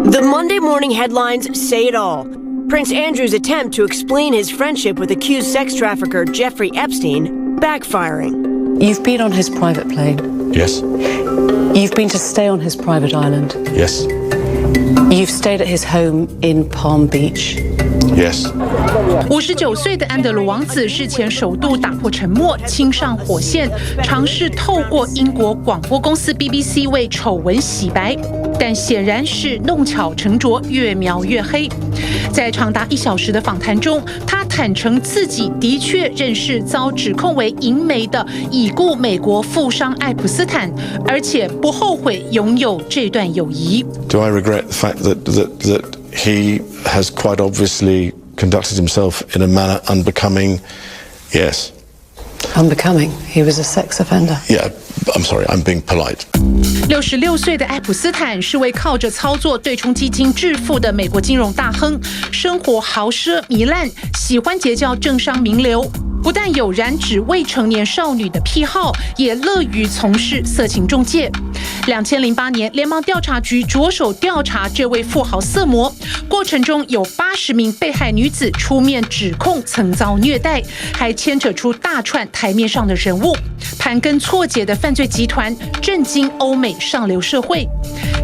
The Monday morning headlines say it all. Prince Andrew's attempt to explain his friendship with accused sex trafficker Jeffrey Epstein backfiring. You've been on his private plane. Yes. You've been to stay on his private island. Yes. You've stayed at his home in Palm Beach. Yes. 59岁的安德鲁王子日前首度打破沉默，亲上火线，尝试透过英国广播公司 BBC 为丑闻洗白，但显然是弄巧成拙，越描越黑。在长达1小时的访谈中，他坦诚自己的确认识遭指控为淫媒的已故美国富商爱普斯坦，而且不后悔拥有这段友谊。Do I regret the fact that he has quite obviously conducted himself in a manner unbecoming? Yes. Unbecoming? He was a sex offender. Yeah, I'm sorry, I'm being polite. 66岁的爱普斯坦是位靠着操作对冲基金致富的美国金融大亨，生活豪奢糜烂，喜欢结交政商名流。不但有染指未成年少女的癖好，也乐于从事色情中介。2008年，联邦调查局着手调查这位富豪色魔，过程中有80名被害女子出面指控曾遭虐待，还牵扯出大串台面上的人物，盘根错节的犯罪集团震惊欧美上流社会。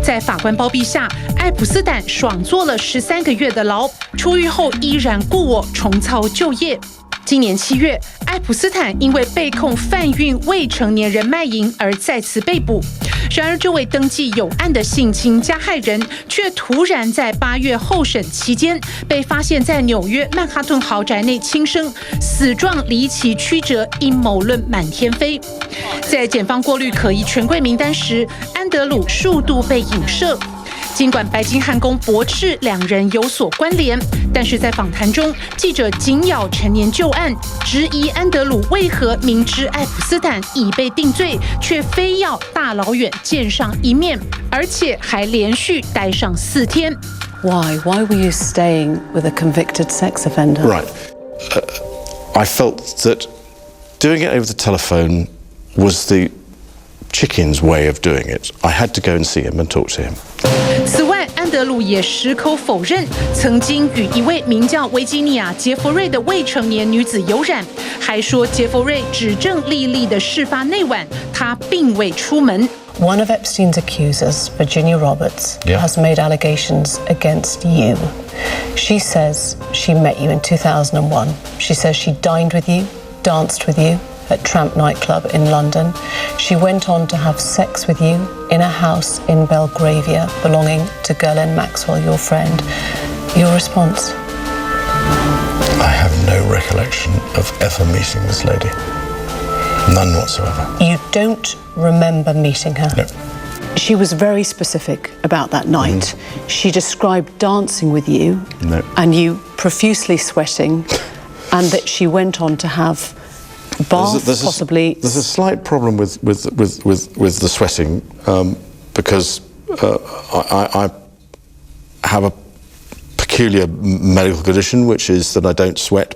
在法官包庇下，爱普斯坦爽坐了13个月的牢，出狱后依然故我，重操旧业。今年7月，爱普斯坦因为被控贩运未成年人卖淫而再次被捕。然而，这位登记有案的性侵加害人，却突然在8月候审期间被发现在纽约曼哈顿豪宅内轻生，死状离奇曲折，阴谋论满天飞。在检方过滤可疑权贵名单时，安德鲁数度被影射。尽管白金汉宫驳斥两人有所关联，但是在访谈中，记者紧咬陈年旧案，质疑安德鲁为何明知爱普斯坦已被定罪，却非要大老远见上一面，而且还连续待上4天。Why? Why were you staying with a convicted sex offender? Right. I felt that doing it over the telephone was the chicken's way of doing it. I had to go and see him and talk to him. 此外，安德鲁也矢口否认曾经与一位名叫维吉尼亚·杰弗瑞的未成年女子有染，还说杰弗瑞指证莉莉的事发那晚他并未出门。One of Epstein's accusers, Virginia Roberts, Yeah. has made allegations against you. She says she met you in 2001. She says she dined with you, danced with you at Tramp nightclub in London. She went on to have sex with you in a house in Belgravia belonging to Ghislaine Maxwell, your friend. Your response? I have no recollection of ever meeting this lady. None whatsoever. You don't remember meeting her? No. She was very specific about that night. She described dancing with you No. and you profusely sweating, and that she went on to have baths, possibly. There's a slight problem with the sweating because I have a peculiar medical condition, which is that I don't sweat,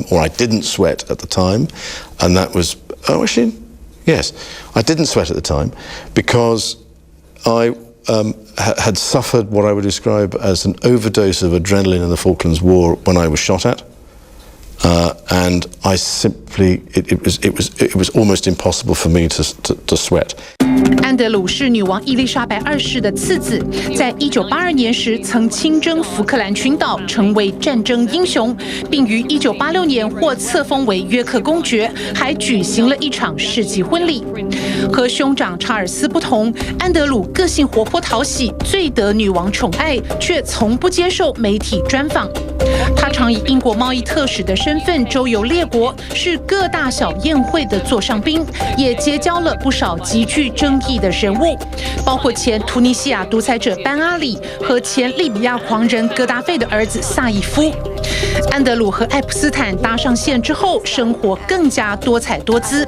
or I didn't sweat at the time, and that was actually yes, I didn't sweat at the time because I had suffered what I would describe as an overdose of adrenaline in the Falklands War when I was shot at. And I simply, it was almost impossible for me to sweat. 安德鲁是女王伊丽莎白2世的次子，在1982年时曾亲征福克兰群岛，成为战争英雄，并于1986年获册封为约克公爵，还举行了一场世纪婚礼。和兄长查尔斯不同，安德鲁个性活泼讨喜，最得女王宠爱，却从不接受媒体专访。他常以英国贸易特使的身份周游列国，是各大小宴会的座上宾，也结交了不少极具争议的人物，包括前突尼西亚独裁者班阿里和前利比亚狂人戈达费的儿子萨义夫。安德鲁和爱普斯坦搭上线之后，生活更加多彩多姿。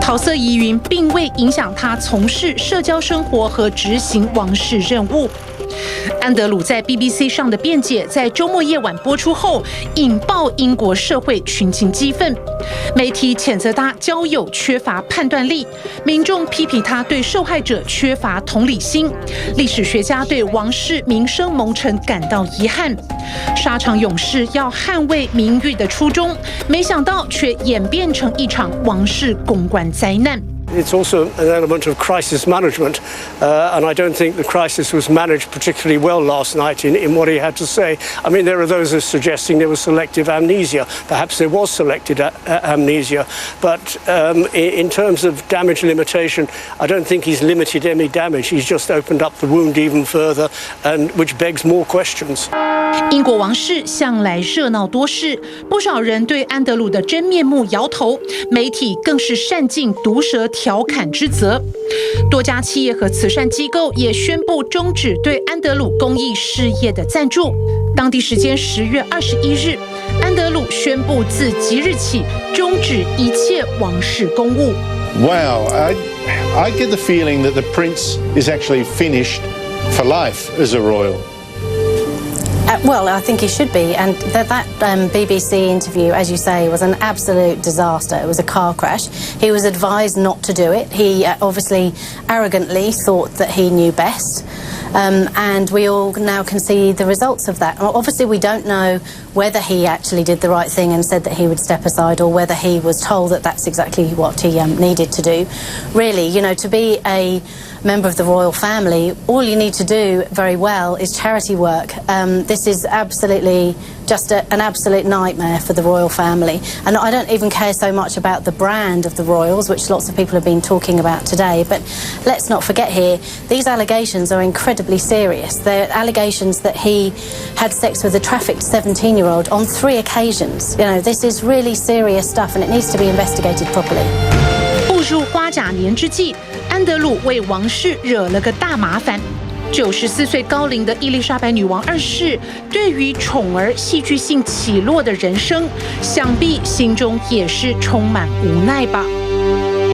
桃色疑云并未影响他从事社交生活和执行王室任务。安德鲁在 BBC 上的辩解在周末夜晚播出后，引爆英国社会群情激愤。媒体谴责他交友缺乏判断力，民众批评他对受害者缺乏同理心。历史学家对王室名声蒙尘感到遗憾。沙场勇士要捍卫名誉的初衷，没想到却演变成一场王室公关灾难。It's also an element of crisis management, and I don't think the crisis was managed particularly well last night in what he had to say. I mean, there are those who are suggesting there was selective amnesia. Perhaps there was selective amnesia, but in terms of damage limitation, I don't think he's limited any damage. He's just opened up the wound even further, and which begs more questions. 英国王室向来热闹多事，不少人对安德鲁的真面目摇头，媒体更是善尽毒舌调侃之责。多家企业和慈善机构也宣布终止对安德鲁公益事业的赞助。当地时间10月21日，安德鲁宣布自即日起终止一切王室公务。Wow, I get the feeling that the prince is actually finished for life as a royal. Well, I think he should be, and that BBC interview, as you say, was an absolute disaster. It was a car crash. He was advised not to do it. He obviously arrogantly thought that he knew best. And we all now can see the results of that. Obviously, we don't know whether he actually did the right thing and said that he would step aside, or whether he was told that that's exactly what he needed to do. Really, to be a member of the royal family, all you need to do very well is charity work. This is absolutely just an absolute nightmare for the royal family. And I don't even care so much about the brand of the royals, which lots of people have been talking about today. But let's not forget here, these allegations are incredibly serious. They're allegations that he had sex with a trafficked 17-year-old on 3 occasions. This is really serious stuff, and it needs to be investigated properly. 步入花甲年之际，安德鲁为王室惹了个大麻烦。94岁高龄的伊丽莎白女王2世，对于宠儿戏剧性起落的人生，想必心中也是充满无奈吧。